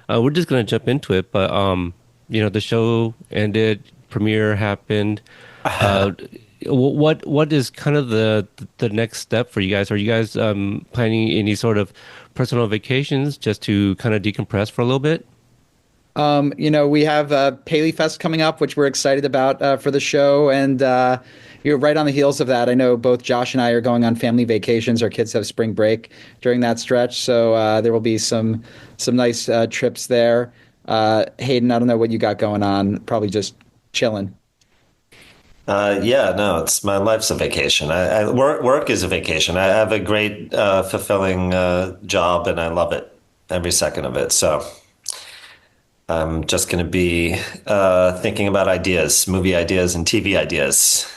We're just gonna jump into it, but the show ended, premiere happened. Uh, what is kind of the next step for you guys? Are you guys planning any sort of personal vacations just to kind of decompress for a little bit? We have Paley Fest coming up, which we're excited about for the show, and you're right on the heels of that. I know both Josh and I are going on family vacations. Our kids have spring break during that stretch, so there will be some nice trips there. Hayden, I don't know what you got going on. Probably just chilling. Yeah, no, it's my life's a vacation. Work is a vacation. I have a great, fulfilling job, and I love it every second of it. So I'm just going to be thinking about ideas, movie ideas, and TV ideas.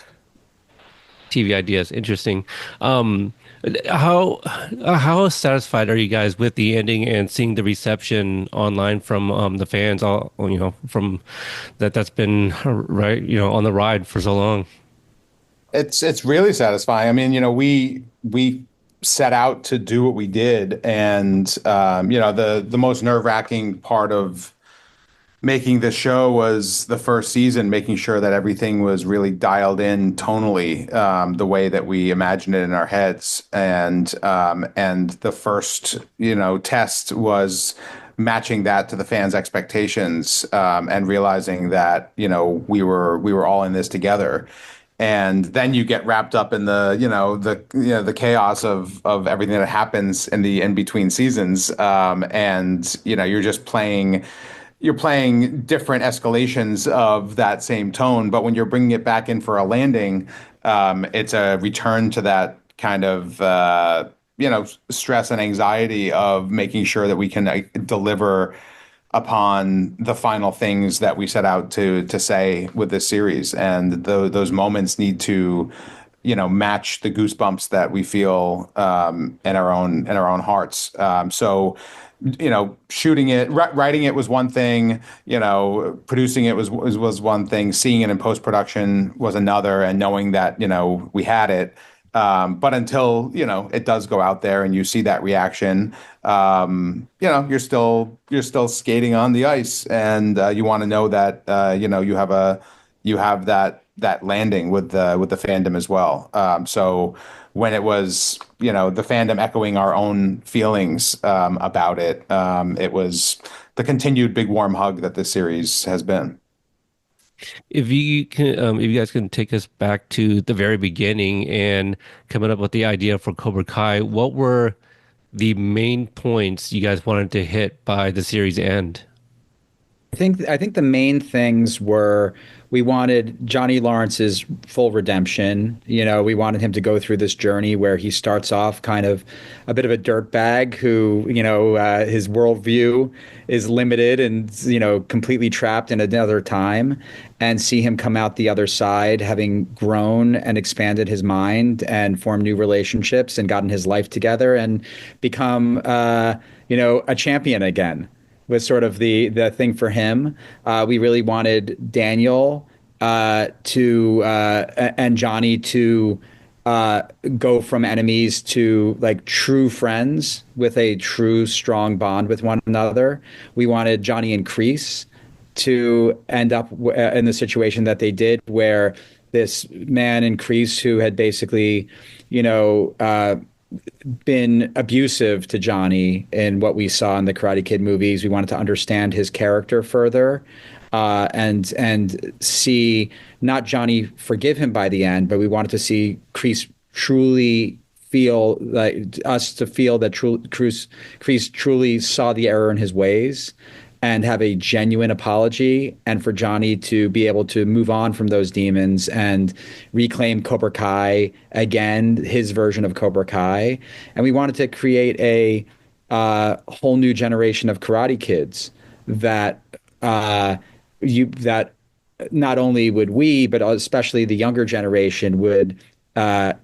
TV ideas, interesting. Um, how how satisfied are you guys with the ending and seeing the reception online from the fans? All from that's been right, on the ride for so long. It's really satisfying. I mean, we set out to do what we did, and the most nerve-wracking part of making the show was the first season, making sure that everything was really dialed in tonally, the way that we imagined it in our heads. And the first, test was matching that to the fans' expectations, and realizing that, we were all in this together. And then you get wrapped up in the chaos of everything that happens in the in between seasons, and you're playing different escalations of that same tone, but when you're bringing it back in for a landing, it's a return to that kind of stress and anxiety of making sure that we can deliver upon the final things that we set out to say with this series, and those moments need to match the goosebumps that we feel in our own hearts. So shooting it, writing it was one thing, producing it was one thing, seeing it in post production was another, and knowing that we had it. But until it does go out there and you see that reaction, you're still skating on the ice, and you want to know that you have that landing with the fandom as well. So when it was the fandom echoing our own feelings about it, it was the continued big warm hug that this series has been. If you guys can take us back to the very beginning and coming up with the idea for Cobra Kai, what were the main points you guys wanted to hit by the series end? I think the main things were we wanted Johnny Lawrence's full redemption. We wanted him to go through this journey where he starts off kind of a bit of a dirtbag who, his worldview is limited and, completely trapped in another time, and see him come out the other side, having grown and expanded his mind and formed new relationships and gotten his life together and become, a champion again was sort of the thing for him. We really wanted Daniel to and Johnny to go from enemies to like true friends with a true strong bond with one another. We wanted Johnny and Kreese to end up in the situation that they did, where this man in Kreese who had basically, been abusive to Johnny in what we saw in the Karate Kid movies. We wanted to understand his character further, and see not Johnny forgive him by the end, but we wanted to see Kreese truly feel like us to feel that Kreese truly saw the error in his ways and have a genuine apology, and for Johnny to be able to move on from those demons and reclaim Cobra Kai again, his version of Cobra Kai. And we wanted to create a whole new generation of Karate Kids that that not only would we, but especially the younger generation would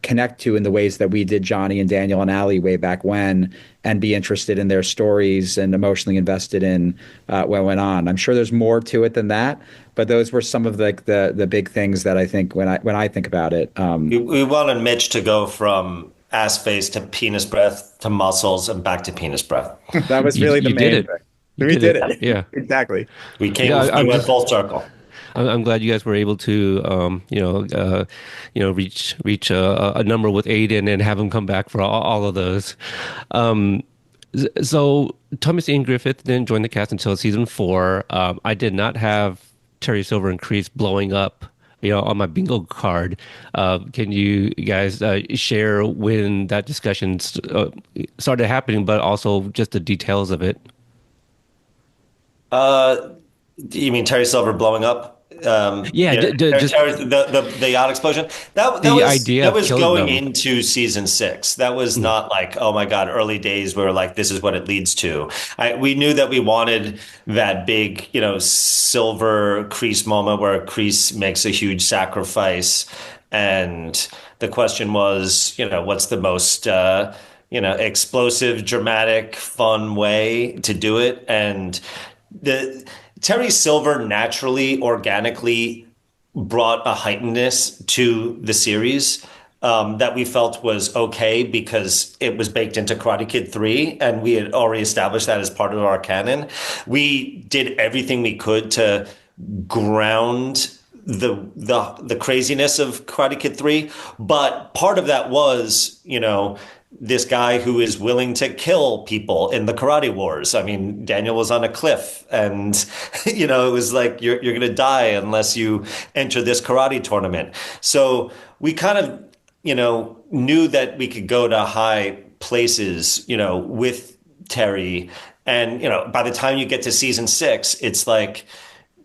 connect to in the ways that we did Johnny and Daniel and Ali way back when, and be interested in their stories and emotionally invested in what went on. I'm sure there's more to it than that, but those were some of the big things that I think when I think about it. We wanted Mitch to go from ass face to penis breath to muscles and back to penis breath. That was You really the you did main it. thing. You We did did it. it. Yeah. Exactly. Yeah, We I'm went just full circle. I'm glad you guys were able to, reach a number with Aiden and have him come back for all of those. Um, so Thomas Ian Griffith didn't join the cast until season four. I did not have Terry Silver and Kreese blowing up, on my bingo card. Can you guys share when that discussion started happening, but also just the details of it? Uh, you mean Terry Silver blowing up? Yeah, just The yacht explosion. the idea That of was killing going them. into season six. That was Mm. not like, oh my God, early days. We were like, this is what it leads to. We knew that we wanted that big, Silver Crease moment where Crease makes a huge sacrifice, and the question was, what's the most explosive, dramatic, fun way to do it, and the Terry Silver naturally, organically brought a heightenedness to the series that we felt was okay because it was baked into Karate Kid 3 and we had already established that as part of our canon. We did everything we could to ground the craziness of Karate Kid 3, but part of that was, this guy who is willing to kill people in the karate wars. I mean, Daniel was on a cliff and, it was like, you're going to die unless you enter this karate tournament. So we kind of, knew that we could go to high places, with Terry. And, by the time you get to season six, it's like,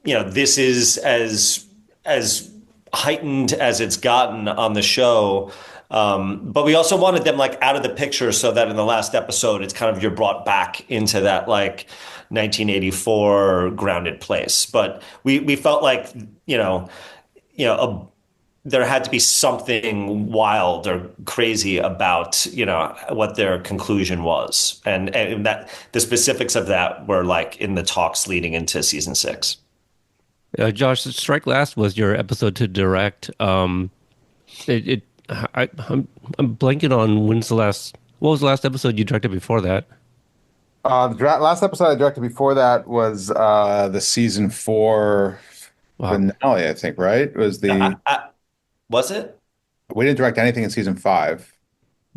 this is as heightened as it's gotten on the show. But we also wanted them like out of the picture so that in the last episode, it's kind of you're brought back into that like 1984 grounded place. But we felt like, there had to be something wild or crazy about, what their conclusion was. And that the specifics of that were like in the talks leading into season six. Josh, Strike Last was your episode to direct. It, it I'm blanking on what was the last episode you directed before that? Last episode I directed before that was the season 4 Wow. finale, I think, right? It was the Was it? We didn't direct anything in season 5.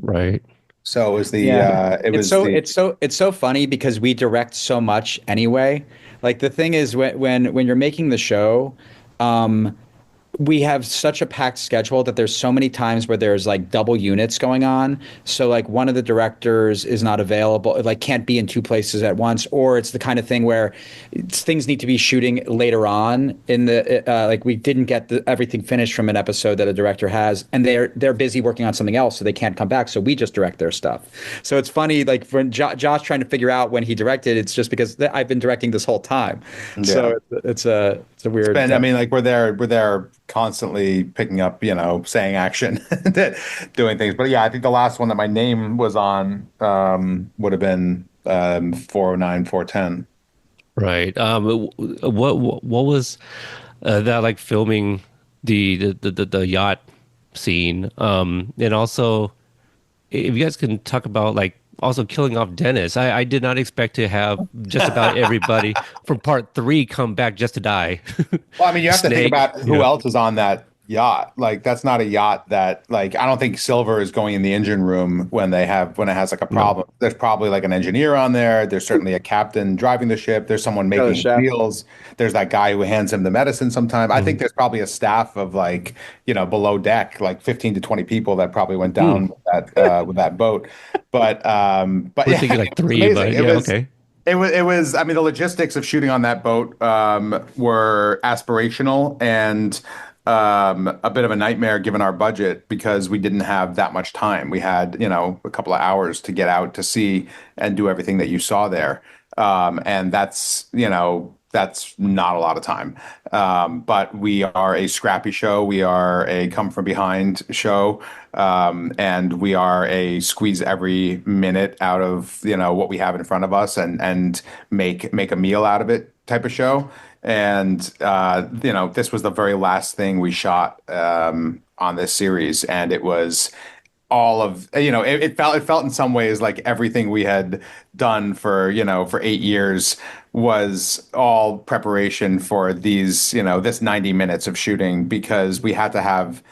Right. So it was the Yeah. it It's was so the it's so it's so funny because we direct so much anyway. Like the thing is when you're making the show, um, we have such a packed schedule that there's so many times where there's like double units going on. So like one of the directors is not available, like can't be in two places at once, or it's the kind of thing where things need to be shooting later on in the like we didn't get everything finished from an episode that a director has, and they're busy working on something else, so they can't come back. So we just direct their stuff. So it's funny, like when Josh trying to figure out when he directed, it's just because I've been directing this whole time. yeah. So it's a weird. I mean, like we're there constantly picking up, saying action, doing things. But yeah, I think the last one that my name was on would have been 409, 410. Right. What was that like filming the yacht scene? And also, if you guys can talk about like also killing off Dennis, I did not expect to have just about everybody from part three come back just to die. Well, I mean, you have to think Snake, about who else is on that yacht. Like, that's not a yacht that, like, I don't think Silver is going in the engine room when it has like a problem. No. There's probably like an engineer on there. There's certainly a captain driving the ship. There's someone Oh, the making chef. meals. There's that guy who hands him the medicine sometimes. I think Mhm. there's probably a staff of like, below deck, like 15 to 20 people that probably went Hmm. down with that boat. But We're yeah, thinking like it was three, amazing. but yeah, okay. It was, I mean, the logistics of shooting on that boat were aspirational and a bit of a nightmare given our budget because we didn't have that much time. We had, a couple of hours to get out to sea and do everything that you saw there. And that's not a lot of time. But we are a scrappy show. We are a come from behind show. And we are a squeeze every minute out of, what we have in front of us and make a meal out of it type of show. And, this was the very last thing we shot on this series. And it was all of, it felt in some ways like everything we had done for 8 years was all preparation for this 90 minutes of shooting, because we had to have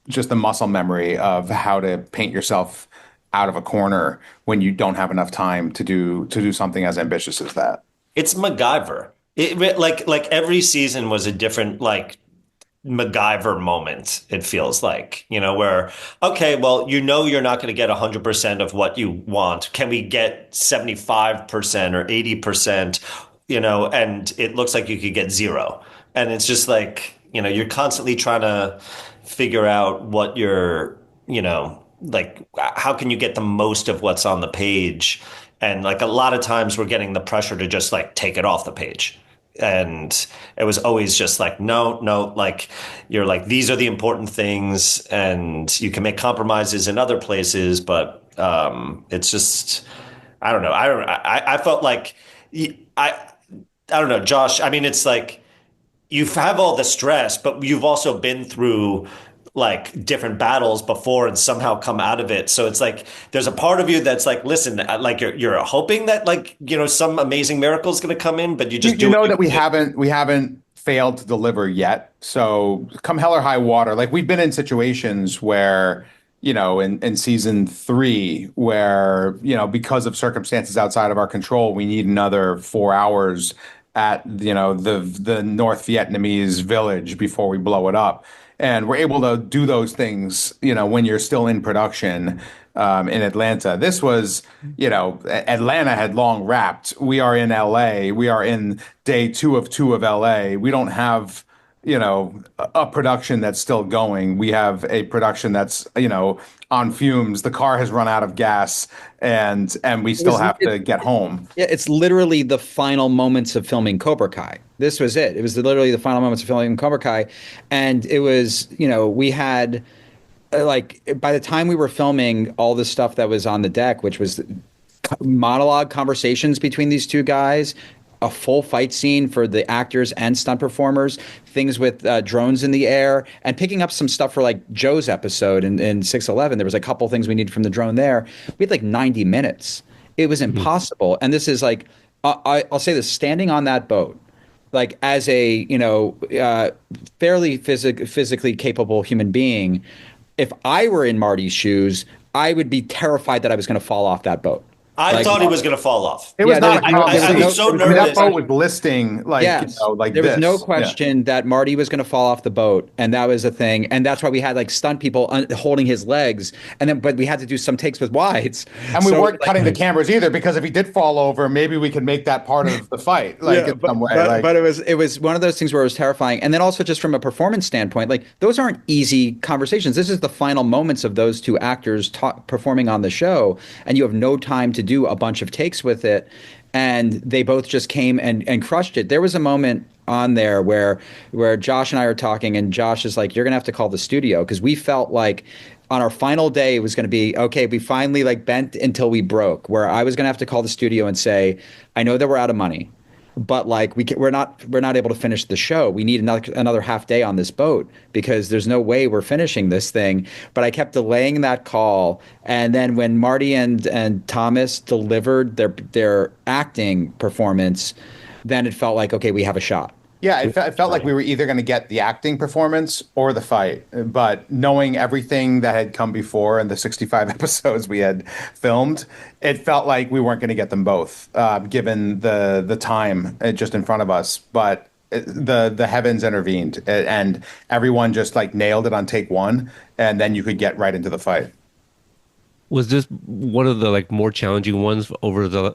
just the muscle memory of how to paint yourself out of a corner when you don't have enough time to do something as ambitious as that. It's MacGyver. Like every season was a different like MacGyver moment, it feels like, where, okay, well, you're not going to get 100% of what you want. Can we get 75% or 80%, and it looks like you could get zero. And it's just like, you're constantly trying to figure out what like, how can you get the most of what's on the page? And like a lot of times we're getting the pressure to just like take it off the page. And it was always just like, no, no, like you're like, these are the important things, and you can make compromises in other places, but it's just, I don't know. I felt like I don't know, Josh. I mean, it's like you have all the stress, but you've also been through like different battles before and somehow come out of it. So it's like there's a part of you that's like, listen, like you're hoping that like some amazing miracle is going to come in, but you just You do know what that you we haven't failed to deliver yet. So come hell or high water, like we've been in situations where, in season 3, where, because of circumstances outside of our control, we need another 4 hours at, the North Vietnamese village before we blow it up. And we're able to do those things, when you're still in production, in Atlanta. This was, Atlanta had long wrapped. We are in LA. We are in day 2 of LA. We don't have, a production that's still going. We have a production that's, on fumes. The car has run out of gas, and we still have to get home. Yeah, it's literally the final moments of filming Cobra Kai. This was it. It was literally the final moments of filming Cobra Kai. And it was, we had, like, by the time we were filming all the stuff that was on the deck, which was monologue conversations between these two guys, a full fight scene for the actors and stunt performers, things with drones in the air, and picking up some stuff for like Joe's episode in 611. There was a couple things we needed from the drone there. We had like 90 minutes. It was impossible. And this is like, I'll say this, standing on that boat, like as a, fairly physically capable human being, if I were in Marty's shoes, I would be terrified that I was going to fall off that boat. I thought he was going to fall off. It was not. I was so nervous. That boat was listing like, yes, like there was this. no question that Marty was going to fall off the boat, and that was a thing. And that's why we had like stunt people holding his legs, but we had to do some takes with wides. And we weren't cutting the cameras either, because if he did fall over, maybe we could make that part of the fight, like in some way. But it was one of those things where it was terrifying. And then also just from a performance standpoint, like those aren't easy conversations. This is the final moments of those two actors performing on the show, and you have no time to do a bunch of takes with it, and they both just came and crushed it. There was a moment on there where Josh and I are talking, and Josh is like, "You're gonna have to call the studio," because we felt like on our final day it was going to be okay. We finally like bent until we broke, where I was going to have to call the studio and say, "I know that we're out of money, but like we're not able to finish the show. We need another half day on this boat because there's no way we're finishing this thing." But I kept delaying that call, and then when Marty and Thomas delivered their acting performance, then it felt like, okay, we have a shot. Yeah, it felt like we were either going to get the acting performance or the fight. But knowing everything that had come before and the 65 episodes we had filmed, it felt like we weren't going to get them both, given the time just in front of us. But the heavens intervened, and everyone just like nailed it on take one, and then you could get right into the fight. Was this one of the like more challenging ones over the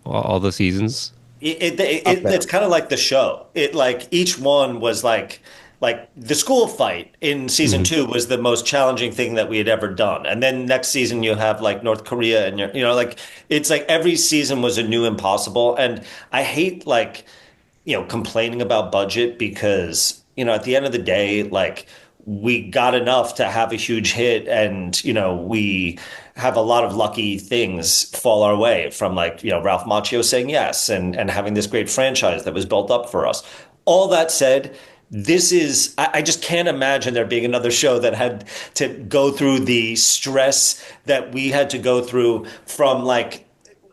all the seasons? It's kind of like the show. It like each one was like the school fight in season 2 was the most challenging thing that we had ever done. And then next season you have like North Korea, and like it's like every season was a new impossible. And I hate like complaining about budget, because at the end of the day, like we got enough to have a huge hit, and we have a lot of lucky things fall our way, from like Ralph Macchio saying yes, and having this great franchise that was built up for us. All that said, this is, I just can't imagine there being another show that had to go through the stress that we had to go through from like,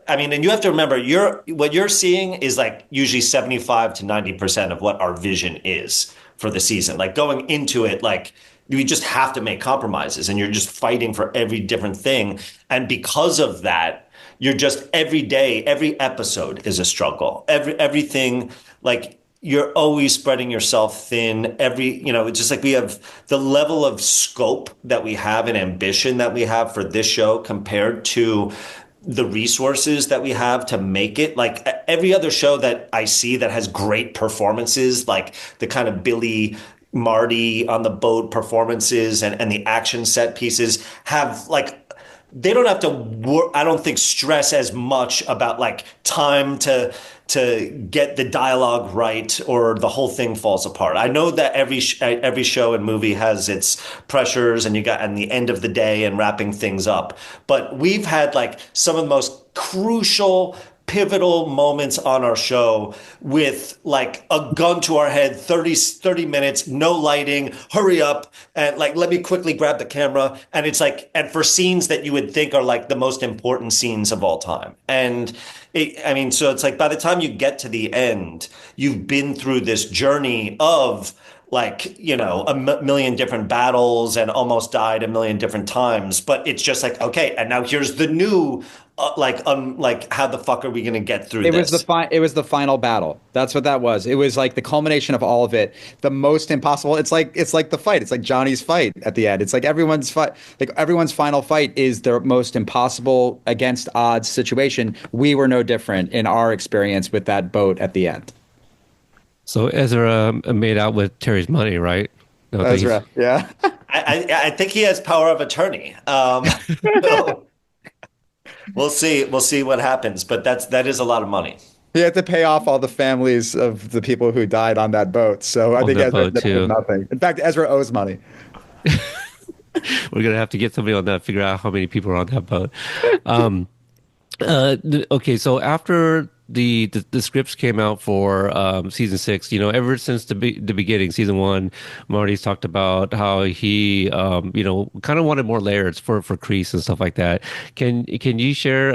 I mean, and you have to remember, what you're seeing is like usually 75 to 90% of what our vision is for the season. Like going into it, like you just have to make compromises and you're just fighting for every different thing. And because of that, you're just every day, every episode is a struggle. Everything like you're always spreading yourself thin. It's just like we have the level of scope that we have and ambition that we have for this show compared to the resources that we have to make it. Like every other show that I see that has great performances, like the kind of Billy Marty on the boat performances and the action set pieces have like they don't have to I don't think stress as much about like time to get the dialogue right or the whole thing falls apart. I know that every show and movie has its pressures and you got and the end of the day and wrapping things up. But we've had like some of the most crucial pivotal moments on our show with like a gun to our head, 30 minutes, no lighting, hurry up. And like, let me quickly grab the camera. And it's like, and for scenes that you would think are like the most important scenes of all time. And I mean, so it's like by the time you get to the end, you've been through this journey of like, a million different battles and almost died a million different times. But it's just like, okay, and now here's the new like how the fuck are we going to get through this? It was the final battle. That's what that was. It was like the culmination of all of it. The most impossible. It's like the fight. It's like Johnny's fight at the end. It's like everyone's fight. Like everyone's final fight is the most impossible against odds situation. We were no different in our experience with that boat at the end. So Ezra made out with Terry's money, right? No, Ezra, yeah. I think he has power of attorney. So we'll see. We'll see what happens. But that is a lot of money. He had to pay off all the families of the people who died on that boat. So I think Ezra ended up with nothing. In fact, Ezra owes money. We're gonna have to get somebody on that, figure out how many people are on that boat. Okay, so after the scripts came out for season 6, ever since the beginning, season 1, Marty's talked about how he kind of wanted more layers for Kreese and stuff like that. Can you share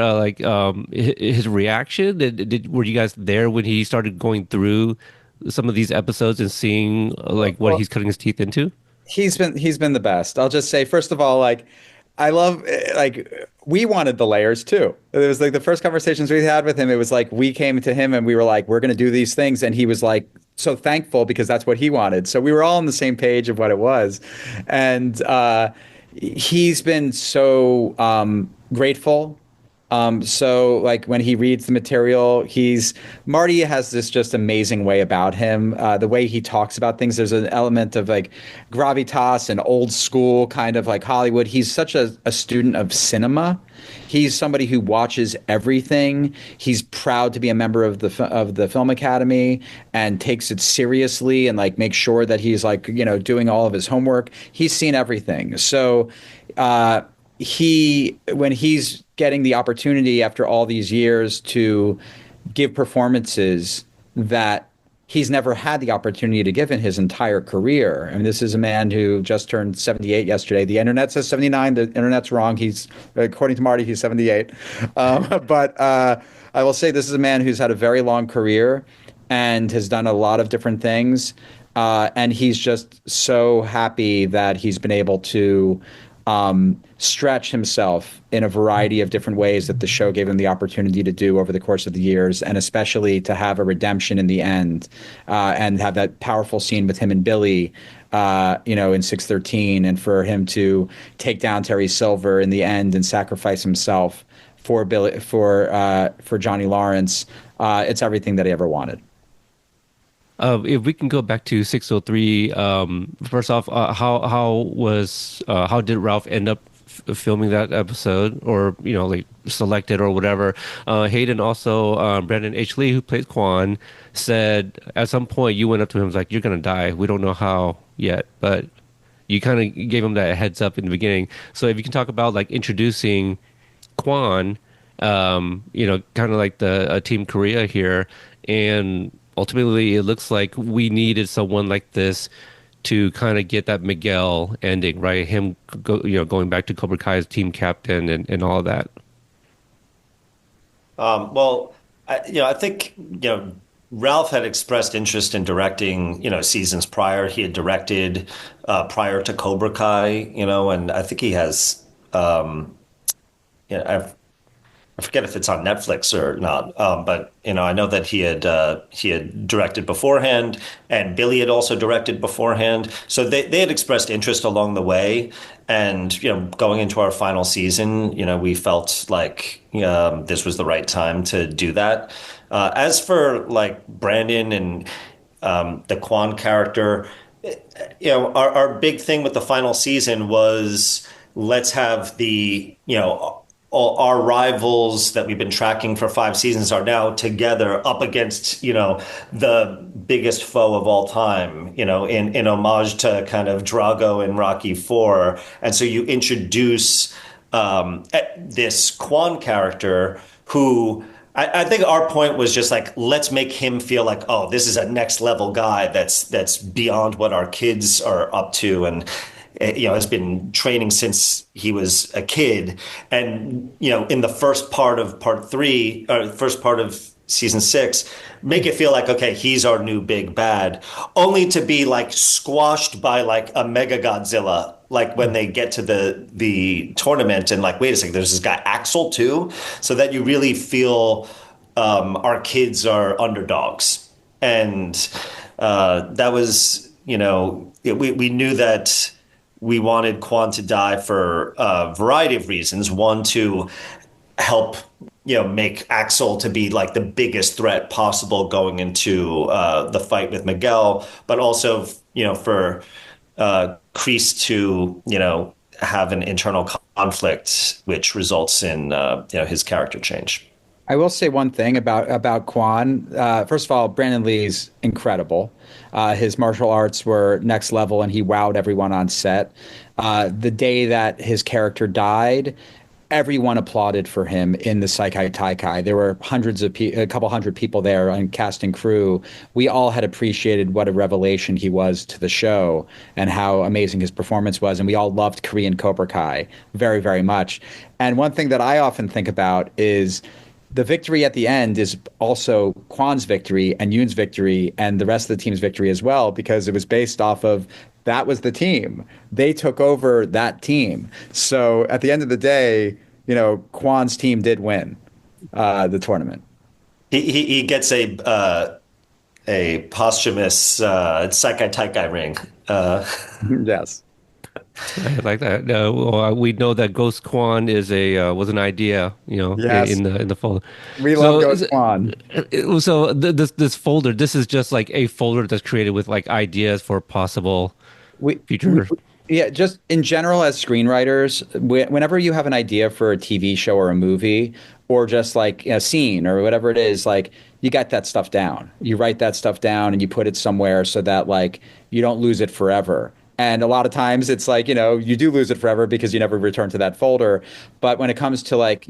his reaction? Were you guys there when he started going through some of these episodes and seeing what he's cutting his teeth into? He's been the best. I'll just say, first of all, like I love we wanted the layers too. It was like the first conversations we had with him. It was like we came to him and we were like, we're going to do these things, and he was like so thankful because that's what he wanted. So we were all on the same page of what it was, and he's been so grateful. So like when he reads the material, Marty has this just amazing way about him. The way he talks about things, there's an element of like gravitas and old school kind of like Hollywood. He's such a student of cinema. He's somebody who watches everything. He's proud to be a member of the Film Academy and takes it seriously and like makes sure that he's like, doing all of his homework. He's seen everything. So, when he's getting the opportunity after all these years to give performances that he's never had the opportunity to give in his entire career. I mean, this is a man who just turned 78 yesterday. The internet says 79. The internet's wrong. According to Marty, he's 78. But I will say this is a man who's had a very long career and has done a lot of different things. And he's just so happy that he's been able to stretch himself in a variety of different ways that the show gave him the opportunity to do over the course of the years, and especially to have a redemption in the end, and have that powerful scene with him and Billy, in 613, and for him to take down Terry Silver in the end and sacrifice himself for Billy, for Johnny Lawrence. It's everything that he ever wanted. If we can go back to 603, first off, how did Ralph end up filming that episode, or selected or whatever? Hayden also, Brandon H. Lee, who plays Quan, said at some point you went up to him and was like, "You're gonna die. We don't know how yet, but you kind of gave him that heads up in the beginning." So if you can talk about like introducing Quan, kind of like the Team Korea here, and ultimately it looks like we needed someone like this to kind of get that Miguel ending, right? Him going back to Cobra Kai as team captain and all that. Well, I think, Ralph had expressed interest in directing, seasons prior. He had directed prior to Cobra Kai, and I think he has, I forget if it's on Netflix or not, but I know that he had directed beforehand, and Billy had also directed beforehand. So they had expressed interest along the way, and going into our final season, we felt like this was the right time to do that. As for like Brandon and the Quan character, our big thing with the final season was let's have all our rivals that we've been tracking for 5 seasons are now together up against, the biggest foe of all time, in homage to kind of Drago in Rocky IV. And so you introduce this Quan character who I think our point was just like, let's make him feel like, oh, this is a next level guy that's beyond what our kids are up to. And has been training since he was a kid. And, in the first part of part 3, or first part of season 6, make it feel like, okay, he's our new big bad, only to be like squashed by like a mega Godzilla. Like when they get to the tournament and like, wait a second, there's this guy Axel too. So that you really feel our kids are underdogs. And that was, we knew that we wanted Quan to die for a variety of reasons. One, to help, make Axel to be like the biggest threat possible going into the fight with Miguel, but also, for Kreese to, have an internal conflict, which results in, his character change. I will say one thing about Quan. First of all, Brandon Lee's incredible. His martial arts were next level, and he wowed everyone on set. The day that his character died, everyone applauded for him in the Seikai Taikai. There were a couple hundred people there on cast and crew. We all had appreciated what a revelation he was to the show and how amazing his performance was. And we all loved Korean Cobra Kai very, very much. And one thing that I often think about is the victory at the end is also Quan's victory and Yoon's victory and the rest of the team's victory as well, because it was based off of that was the team. They took over that team. So at the end of the day, Quan's team did win the tournament. He gets a posthumous Seikai Taikai ring. Yes. I like that. We know that Ghost Quan was an idea, Yes. in the folder. We love Ghost Quan. So this folder, this is just like a folder that's created with like ideas for possible future. Yeah, just in general as screenwriters, whenever you have an idea for a TV show or a movie, or just like a scene or whatever it is, like you got that stuff down. You write that stuff down and you put it somewhere so that like you don't lose it forever. And a lot of times it's like, you do lose it forever because you never return to that folder. But when it comes to like,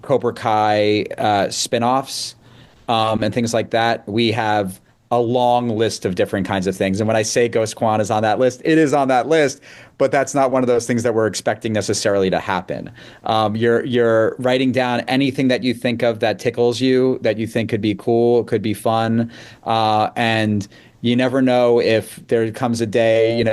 Cobra Kai spinoffs and things like that, we have a long list of different kinds of things. And when I say Ghost Quan is on that list, it is on that list, but that's not one of those things that we're expecting necessarily to happen. You're writing down anything that you think of that tickles you, that you think could be cool, could be fun, and you never know if there comes a day,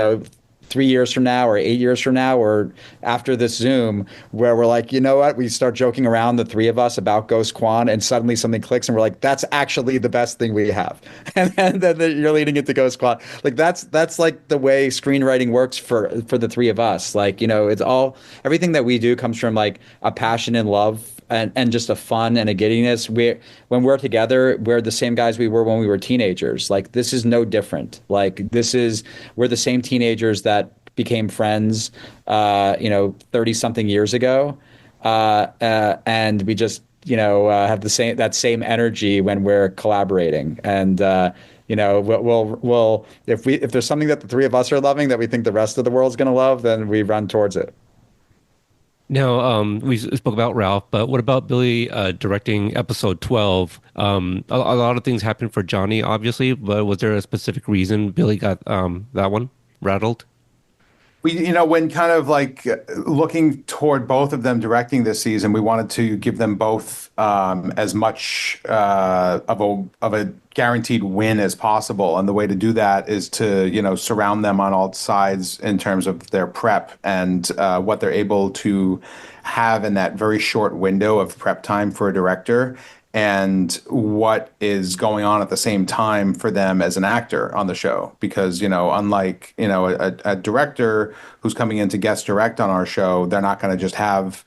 3 years from now or 8 years from now or after this Zoom where we're like, you know what? We start joking around, the three of us, about Ghost Quan, and suddenly something clicks and we're like, that's actually the best thing we have. And then you're leading it to Ghost Quan. Like that's like the way screenwriting works for the three of us. Like, it's all, everything that we do comes from like a passion and love and just a fun and a giddiness. When we're together, we're the same guys we were when we were teenagers. Like, this is no different. Like, we're the same teenagers that became friends, 30 something years ago. And we just, have that same energy when we're collaborating. And, we'll if there's something that the three of us are loving that we think the rest of the world's going to love, then we run towards it. Now, we spoke about Ralph, but what about Billy directing episode 12? A lot of things happened for Johnny, obviously, but was there a specific reason Billy got that one rattled? When kind of like looking toward both of them directing this season, we wanted to give them both as much of a guaranteed win as possible. And the way to do that is to, surround them on all sides in terms of their prep and what they're able to have in that very short window of prep time for a director and what is going on at the same time for them as an actor on the show. Because, unlike, a director who's coming in to guest direct on our show, they're not going to just have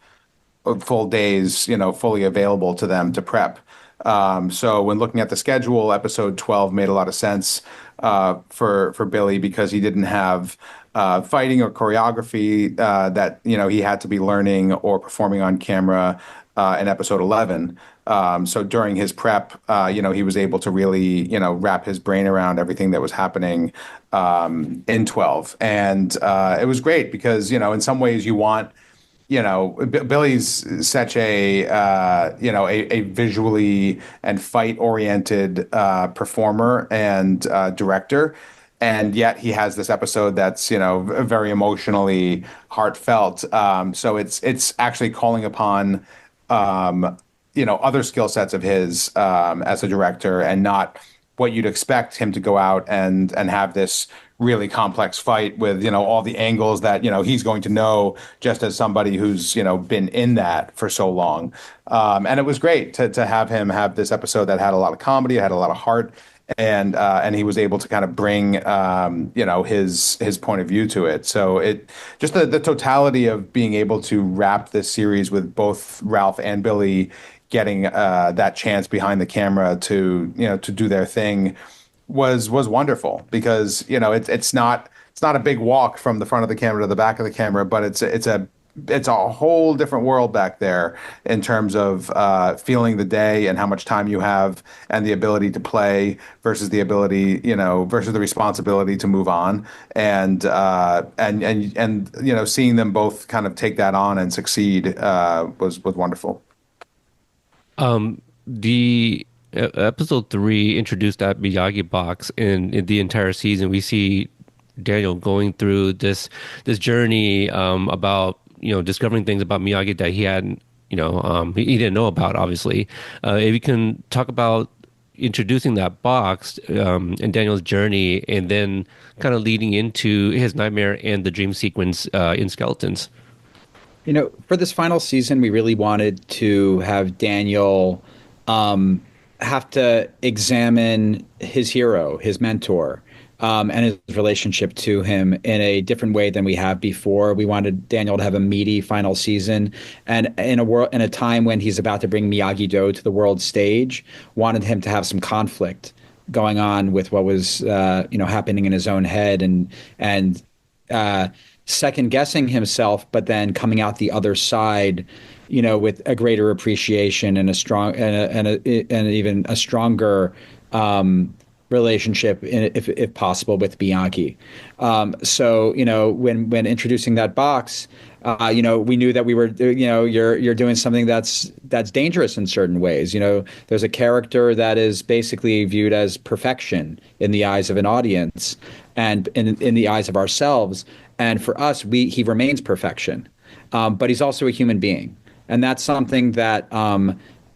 full days, fully available to them to prep. So when looking at the schedule, episode 12 made a lot of sense for Billy because he didn't have fighting or choreography that he had to be learning or performing on camera in episode 11. So during his prep, he was able to really, wrap his brain around everything that was happening in 12. And it was great because, in some ways you want, Billy's such a visually and fight oriented performer and director. And yet he has this episode that's, very emotionally heartfelt. So it's actually calling upon other skill sets of his as a director and not what you'd expect him to go out and have this really complex fight with, all the angles that, he's going to know just as somebody who's, been in that for so long. And it was great to have him have this episode that had a lot of comedy, it had a lot of heart, and he was able to kind of bring his point of view to it. So it just the totality of being able to wrap this series with both Ralph and Billy getting that chance behind the camera to do their thing was wonderful because it's not a big walk from the front of the camera to the back of the camera, but it's a whole different world back there in terms of feeling the day and how much time you have and the ability to play versus the ability, versus the responsibility to move on. And seeing them both kind of take that on and succeed was wonderful. The episode 3 introduced that Miyagi box in the entire season. We see Daniel going through this journey about discovering things about Miyagi that he hadn't he didn't know about, obviously. If you can talk about introducing that box and Daniel's journey, and then kind of leading into his nightmare and the dream sequence in Skeletons. For this final season, we really wanted to have Daniel have to examine his hero, his mentor, and his relationship to him in a different way than we have before. We wanted Daniel to have a meaty final season, and in a time when he's about to bring Miyagi-Do to the world stage, wanted him to have some conflict going on with what was happening in his own head and second guessing himself, but then coming out the other side, with a greater appreciation and a strong and even a stronger relationship, if possible, with Miyagi. So when introducing that box, we knew that we were, you're doing something that's dangerous in certain ways. There's a character that is basically viewed as perfection in the eyes of an audience and in the eyes of ourselves. And for us, he remains perfection, but he's also a human being. And that's something that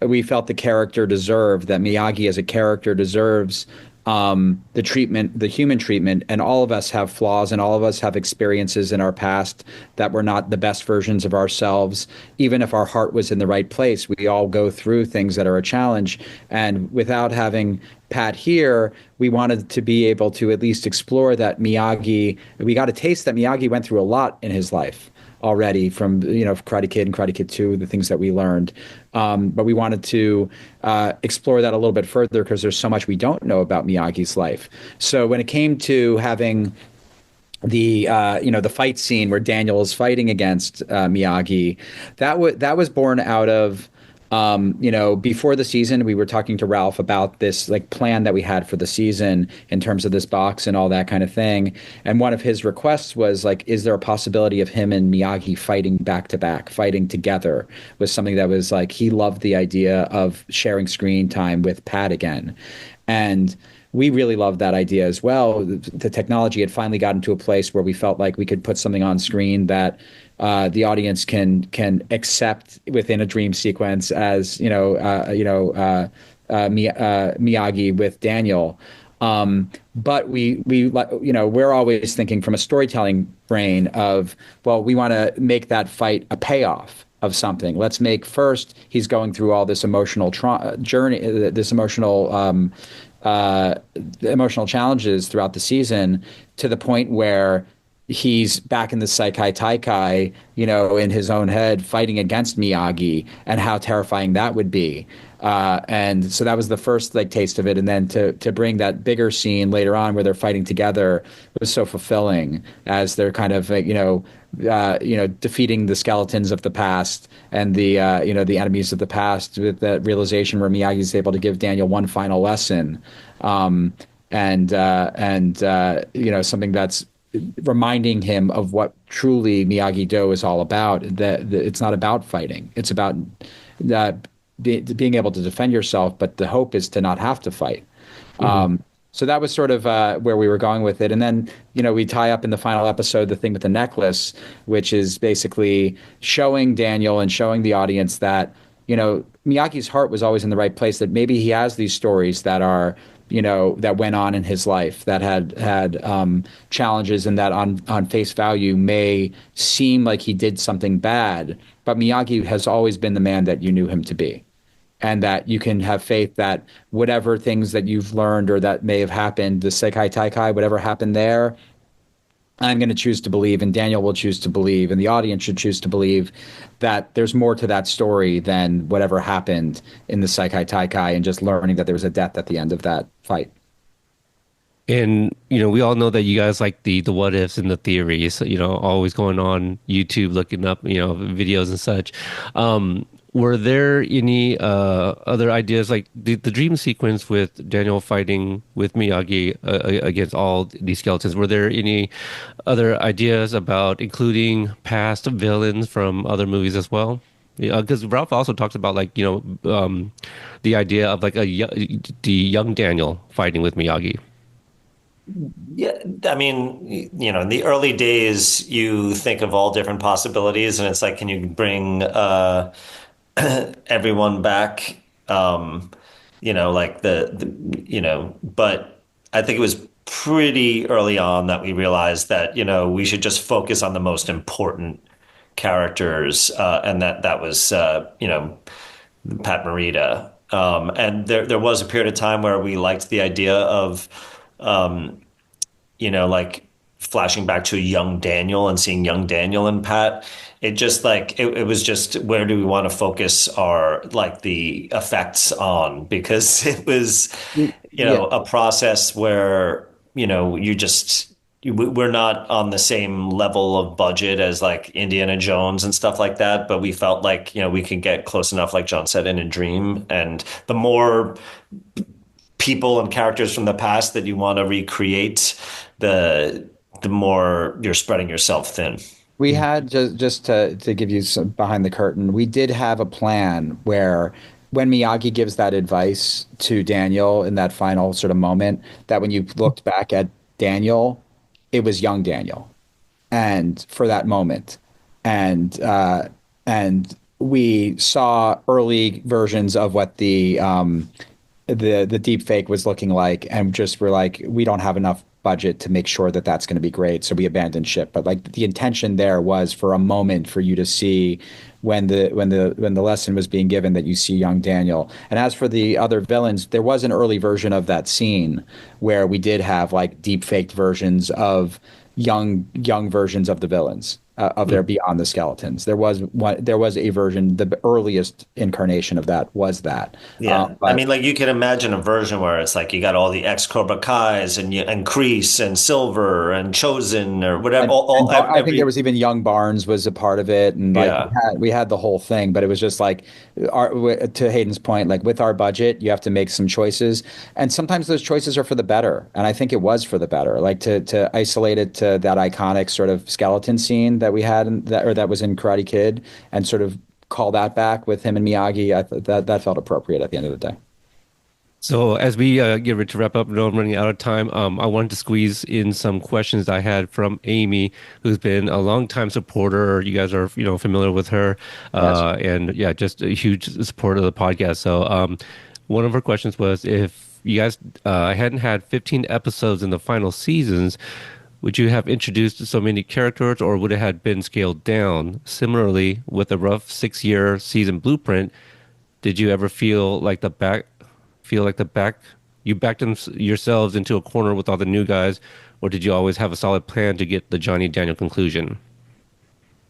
we felt the character deserved, that Miyagi as a character deserves the treatment, the human treatment. And all of us have flaws and all of us have experiences in our past that were not the best versions of ourselves. Even if our heart was in the right place, we all go through things that are a challenge. And without having Pat here, we wanted to be able to at least explore that Miyagi. We got a taste that Miyagi went through a lot in his life already from Karate Kid and Karate Kid 2, the things that we learned. But we wanted to explore that a little bit further because there's so much we don't know about Miyagi's life. So when it came to having the fight scene where Daniel is fighting against Miyagi, that was born out of Before the season, we were talking to Ralph about this like plan that we had for the season in terms of this box and all that kind of thing. And one of his requests was like, is there a possibility of him and Miyagi fighting back to back, fighting together? Was something that was like he loved the idea of sharing screen time with Pat again, and we really loved that idea as well. The technology had finally gotten to a place where we felt like we could put something on screen that the audience can accept within a dream sequence as Miyagi with Daniel. But we're always thinking from a storytelling brain of, well, we want to make that fight a payoff of something. Let's make first he's going through all this emotional journey, this emotional challenges throughout the season to the point where he's back in the Seikai Taikai, in his own head fighting against Miyagi and how terrifying that would be. And so that was the first like taste of it. And then to bring that bigger scene later on where they're fighting together was so fulfilling as they're kind of, defeating the skeletons of the past and the enemies of the past with that realization where Miyagi's able to give Daniel one final lesson. Something that's reminding him of what truly Miyagi-Do is all about, that it's not about fighting. It's about being able to defend yourself, but the hope is to not have to fight. So that was sort of where we were going with it. And then, we tie up in the final episode the thing with the necklace, which is basically showing Daniel and showing the audience that, Miyagi's heart was always in the right place, that maybe he has these stories that are, that went on in his life that had challenges and that on face value may seem like he did something bad. But Miyagi has always been the man that you knew him to be. And that you can have faith that whatever things that you've learned or that may have happened, the Seikai Taikai, whatever happened there, I'm going to choose to believe, and Daniel will choose to believe, and the audience should choose to believe that there's more to that story than whatever happened in the Seikai Taikai and just learning that there was a death at the end of that fight. And, we all know that you guys like the what ifs and the theories, always going on YouTube, looking up, videos and such. Were there any other ideas, like the dream sequence with Daniel fighting with Miyagi against all these skeletons? Were there any other ideas about including past villains from other movies as well? Because Ralph also talks about the idea of like the young Daniel fighting with Miyagi. Yeah, I mean, in the early days, you think of all different possibilities, and it's like, can you bring everyone back? But I think it was pretty early on that we realized that, we should just focus on the most important characters, and that was, Pat Morita. And there was a period of time where we liked the idea of, like flashing back to young Daniel and seeing young Daniel and Pat. It just it was just, where do we want to focus our the effects on? Because it was, a process where, we're not on the same level of budget as like Indiana Jones and stuff like that, but we felt like, we could get close enough, like John said, in a dream. And the more people and characters from the past that you want to recreate, the more you're spreading yourself thin. We had, just to give you some behind the curtain, we did have a plan where when Miyagi gives that advice to Daniel in that final sort of moment, that when you looked back at Daniel, it was young Daniel, and for that moment, and we saw early versions of what the deep fake was looking like, and just were like, we don't have enough budget to make sure that that's going to be great, so we abandoned ship. But like the intention there was for a moment for you to see when the lesson was being given, that you see young Daniel. And as for the other villains, there was an early version of that scene where we did have like deep faked versions of young versions of the villains. of their Beyond the Skeletons. There was a version, the earliest incarnation of that was that. Yeah, I But mean, like you can imagine a version where it's like you got all the ex Cobra Kai's and Kreese and Silver and Chosen or whatever. I think there Every was even Young Barnes was a part of it, and like yeah. we had the whole thing. But it was just like, to Hayden's point, like with our budget, you have to make some choices, and sometimes those choices are for the better. And I think it was for the better, like to isolate it to that iconic sort of skeleton scene that we had that was in Karate Kid, and sort of call that back with him and Miyagi. I thought that felt appropriate at the end of the day. So as we get ready to wrap up, I know I'm running out of time. I wanted to squeeze in some questions I had from Amy, who's been a longtime supporter. You guys are, familiar with her, Yes. and yeah, just a huge supporter of the podcast. So one of her questions was, if you guys hadn't had 15 episodes in the final seasons, would you have introduced so many characters, or would it have been scaled down? Similarly, with a rough 6-year season blueprint, did you ever feel like the back you backed yourselves into a corner with all the new guys, or did you always have a solid plan to get the Johnny Daniel conclusion?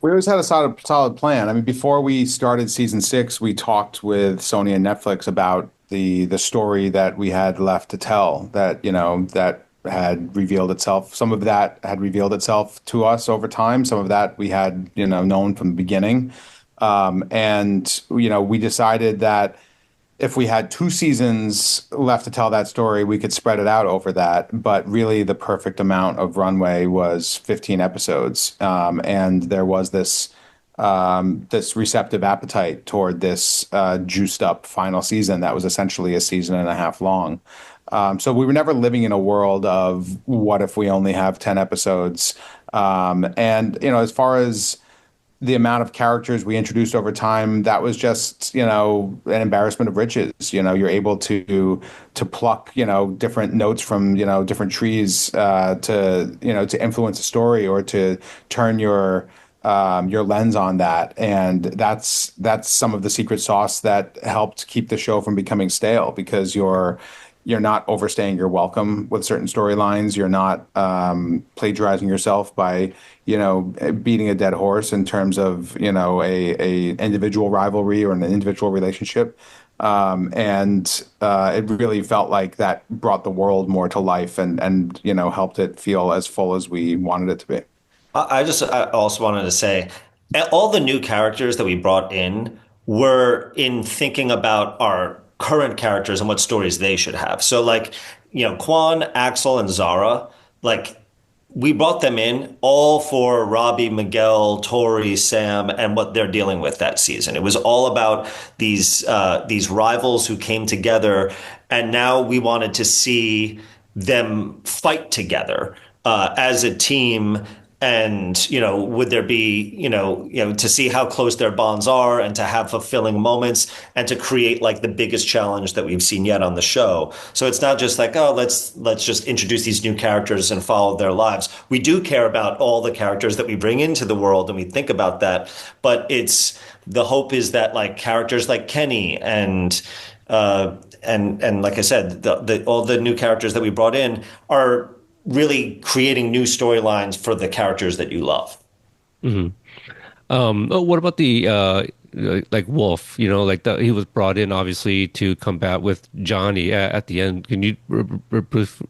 We always had a solid plan. I mean, before we started season 6, we talked with Sony and Netflix about the story that we had left to tell, that that had revealed itself. Some of that had revealed itself to us over time. Some of that we had known from the beginning, and we decided that if we had 2 seasons left to tell that story, we could spread it out over that. But really, the perfect amount of runway was 15 episodes, and there was this receptive appetite toward this juiced up final season that was essentially a season and a half long. So we were never living in a world of what if we only have 10 episodes. And as far as the amount of characters we introduced over time, that was just, an embarrassment of riches. You're able to pluck, different notes from, different trees to influence a story or to turn your lens on that. And that's some of the secret sauce that helped keep the show from becoming stale, because you're not overstaying your welcome with certain storylines. You're not plagiarizing yourself by, beating a dead horse in terms of, a individual rivalry or an individual relationship. And it really felt like that brought the world more to life and helped it feel as full as we wanted it to be. I also wanted to say all the new characters that we brought in were in thinking about our current characters and what stories they should have. So like, Quan, Axel, and Zara, like we brought them in all for Robbie, Miguel, Tori, Sam, and what they're dealing with that season. It was all about these rivals who came together, and now we wanted to see them fight together as a team. And, would there be, to see how close their bonds are and to have fulfilling moments and to create like the biggest challenge that we've seen yet on the show. So it's not just like, oh, let's just introduce these new characters and follow their lives. We do care about all the characters that we bring into the world, and we think about that. But the hope is that like characters like Kenny and like I said, all the new characters that we brought in are really creating new storylines for the characters that you love. Mm-hmm. What about the like Wolf? He was brought in obviously to combat with Johnny at the end. Can you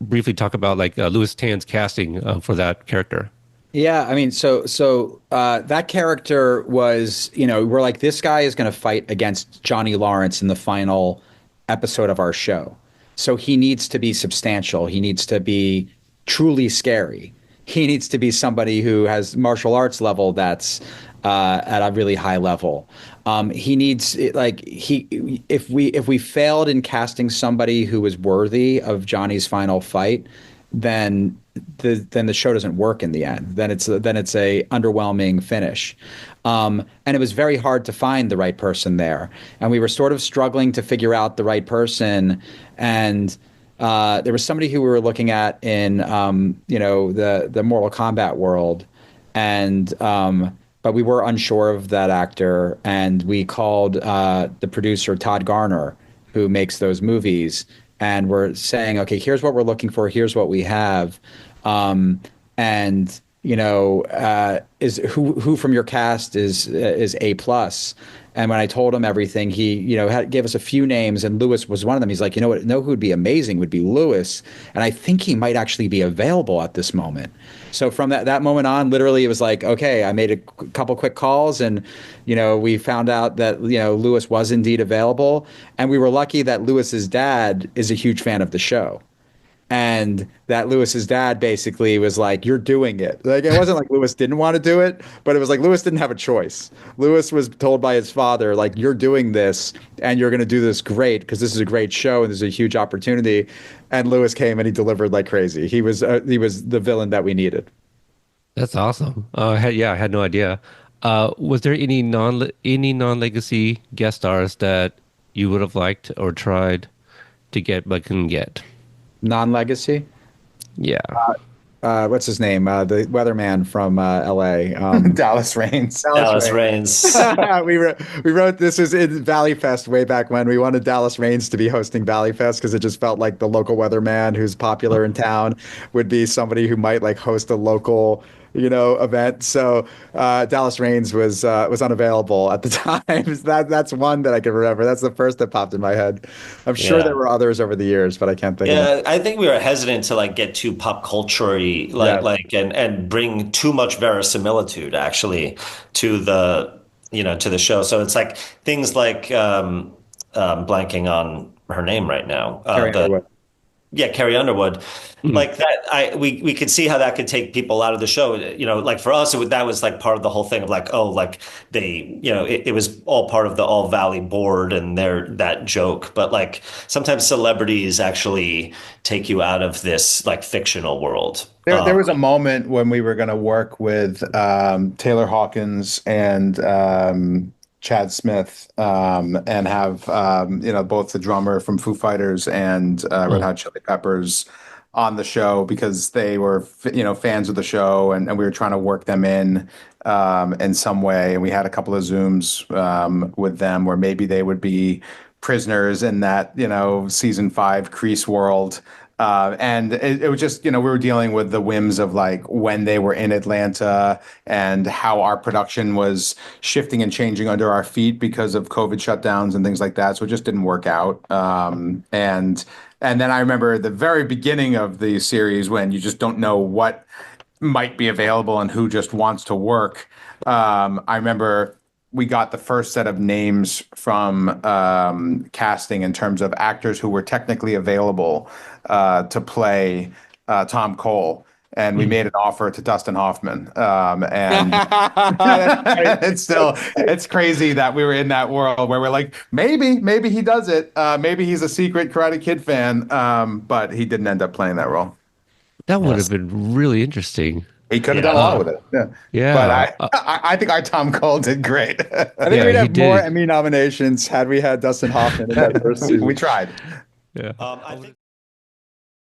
briefly talk about like Louis Tan's casting for that character? Yeah, I mean, so that character was, we're like, this guy is going to fight against Johnny Lawrence in the final episode of our show. So he needs to be substantial. He needs to be truly scary. He needs to be somebody who has martial arts level that's at a really high level. He needs if we failed in casting somebody who was worthy of Johnny's final fight, then the show doesn't work in the end. Then it's a underwhelming finish. And it was very hard to find the right person there, and we were sort of struggling to figure out the right person. And there was somebody who we were looking at in the Mortal Kombat world, and but we were unsure of that actor, and we called the producer Todd Garner, who makes those movies, and we're saying, okay, here's what we're looking for, here's what we have, and is who from your cast is A plus. And when I told him everything, he, gave us a few names, and Lewis was one of them. He's like, know who would be amazing would be Lewis, and I think he might actually be available at this moment. So from that moment on, literally, it was like, okay, I made a couple quick calls, and we found out that Lewis was indeed available, and we were lucky that Lewis's dad is a huge fan of the show. And that Lewis's dad basically was like, "You're doing it." Like it wasn't like Lewis didn't want to do it, but it was like Lewis didn't have a choice. Lewis was told by his father, like, "You're doing this, and you're going to do this great because this is a great show and there's a huge opportunity." And Lewis came and he delivered like crazy. He was the villain that we needed. That's awesome. I had no idea. Was there any non-legacy guest stars that you would have liked or tried to get but couldn't get? Non-legacy. Yeah. What's his name? The weatherman from L.A. Dallas Reigns. Dallas Reigns. We wrote this was in Valley Fest way back when we wanted Dallas Reigns to be hosting Valley Fest because it just felt like the local weatherman who's popular in town would be somebody who might like host a local event. So Dallas Reigns was unavailable at the time. That's one that I can remember. That's the first that popped in my head. I'm sure there Yeah. were others over the years, but I can't think of them. Yeah, I think we were hesitant to like get too pop culture-y, Yeah. and bring too much verisimilitude actually to the show. So it's like things like blanking on her name right now. Carrie The Underwood. Yeah, Carrie Underwood, Mhm. like that. We could see how that could take people out of the show. Like for us, that was like part of the whole thing of like, oh, like it was all part of the All Valley board and their that joke. But like sometimes celebrities actually take you out of this like fictional world. There was a moment when we were going to work with Taylor Hawkins and Chad Smith and have both the drummer from Foo Fighters and Red Hot Chili Peppers on the show because they were fans of the show, and we were trying to work them in some way. And we had a couple of Zooms with them where maybe they would be prisoners in that season 5 Crease world. And it was just, we were dealing with the whims of like when they were in Atlanta and how our production was shifting and changing under our feet because of COVID shutdowns and things like that. So it just didn't work out. And then I remember the very beginning of the series when you just don't know what might be available and who just wants to work. I remember we got the first set of names from casting in terms of actors who were technically available to play Tom Cole. And we made an offer to Dustin Hoffman. And it's crazy that we were in that world where we're like, maybe he does it. Maybe he's a secret Karate Kid fan. But he didn't end up playing that role. That would have Yes. been really interesting. He could have done a lot with it. Yeah. Yeah. But I think our Tom Cole did great. I think Yeah, we'd he have more did. Emmy nominations had we had Dustin Hoffman in that first season. We tried. Yeah. I think.